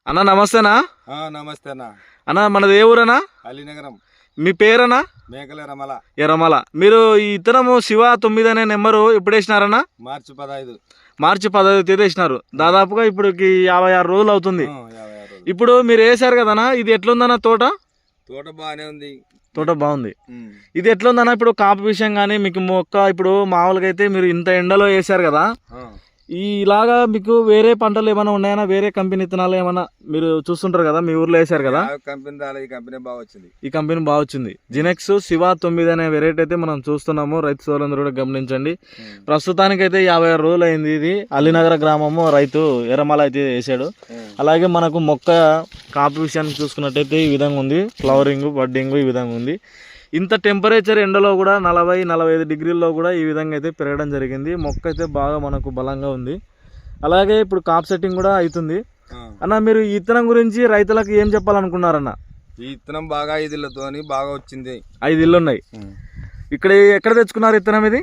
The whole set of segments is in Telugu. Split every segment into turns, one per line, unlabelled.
అన్న నమస్తేనా?
నమస్తే అన్న.
అన్న మనది ఏ ఊరన్నా?
అలీనగరం.
మీ పేరన్నా?
మేకల రమల.
ఎర్రమల. మీరు ఈ ఇత్తనము శివ 9 అనే నెంబరు ఎప్పుడు వేసినారన్నా?
మార్చి 15.
మార్చి 15 తేదీ వేసినారు. దాదాపుగా ఇప్పుడు 56 రోజులు అవుతుంది.
56 రోజులు.
ఇప్పుడు మీరు వేసారు కదన్నా, ఇది ఎట్లుందన్న తోట?
తోట బాగానే ఉంది.
తోట బాగుంది. ఇది ఎట్లుందన్న ఇప్పుడు కాపు విషయం కానీ మీకు మొక్క ఇప్పుడు మామూలుగా అయితే మీరు ఇంత ఎండలో వేసారు కదా, ఇలాగా మీకు వేరే పంటలు ఏమైనా ఉన్నాయన్నా? వేరే కంపెనీ విత్తనాలు ఏమైనా మీరు చూస్తుంటారు కదా, మీ ఊర్లో వేసారు కదా?
కంపెనీ రాలే, ఈ కంపెనీ బాగా వచ్చింది.
ఈ కంపెనీ బాగా వచ్చింది. జినెక్స్ శివ 9 అనే వెరైటీ అయితే మనం చూస్తున్నాము. రైతు సోదరులందరూ కూడా గమనించండి. ప్రస్తుతానికైతే 56 రోజులు అయింది. ఇది అలీనగర గ్రామము రైతు ఎర్రమల అయితే వేసాడు. అలాగే మనకు మొక్క కాపు విషయానికి చూసుకున్నట్టయితే ఈ విధంగా ఉంది. ఫ్లవరింగ్, బడ్డింగ్ ఈ విధంగా ఉంది. ఇంత టెంపరేచర్ ఎండలో కూడా 40-45 డిగ్రీల్లో కూడా ఈ విధంగా అయితే పెరగడం జరిగింది. మొక్క అయితే బాగా మనకు బలంగా ఉంది. అలాగే ఇప్పుడు కాప్ సెట్టింగ్ కూడా అవుతుంది. అన్న మీరు ఈ ఇత్తనం గురించి రైతులకు ఏం చెప్పాలనుకున్నారన్న?
ఈ ఇత్తనం బాగా 5 ఇళ్ళతోని బాగా వచ్చింది.
5 ఇళ్ళు ఉన్నాయి. ఇక్కడ ఎక్కడ తెచ్చుకున్నారు ఇత్తనం? ఇది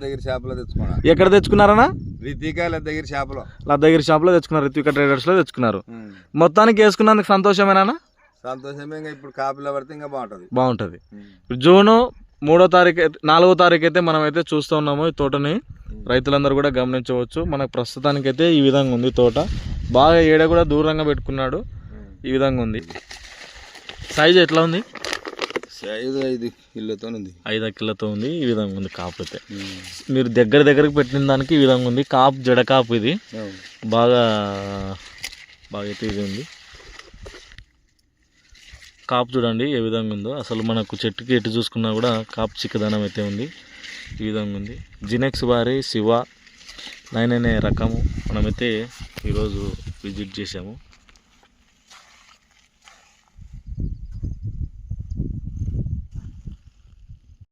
దగ్గర షాపులో తెచ్చుకున్నా.
ఎక్కడ తెచ్చుకున్నారన్నా?
రితికాయల దగ్గర షాపులో.
లద్దగిరి షాపులో తెచ్చుకున్నారు. రితికా ట్రేడర్స్ లో తెచ్చుకున్నారు. మొత్తానికి వేసుకున్నందుకు సంతోషమేనా?
సంతోషమే. ఇప్పుడు కాపీలో పడితే ఇంకా
బాగుంటుంది. జూన్ 3వ తారీఖు 4వ తారీఖు అయితే మనం అయితే చూస్తూ ఉన్నాము ఈ తోటని. రైతులందరూ కూడా గమనించవచ్చు. మనకు ప్రస్తుతానికైతే ఈ విధంగా ఉంది తోట. బాగా ఏడ కూడా దూరంగా పెట్టుకున్నాడు. ఈ విధంగా ఉంది. సైజు ఎట్లా ఉంది?
సైజు 5 కిలోతో ఉంది.
5 కిలోతో ఉంది. ఈ విధంగా ఉంది కాపు అయితే. మీరు దగ్గరికి పెట్టిన దానికి ఈ విధంగా ఉంది. కాపు జడ కాపు ఇది బాగా అయితే ఇది ఉంది. కాపు చూడండి ఏ విధంగా ఉందో. అసలు మనకు చెట్టుకి ఎటు చూసుకున్నా కూడా కాపు చిక్కదనం అయితే ఉంది. ఈ విధంగా ఉంది. జినెక్స్ వారి శివ 9 అనే రకము మనమైతే ఈరోజు విజిట్ చేసాము.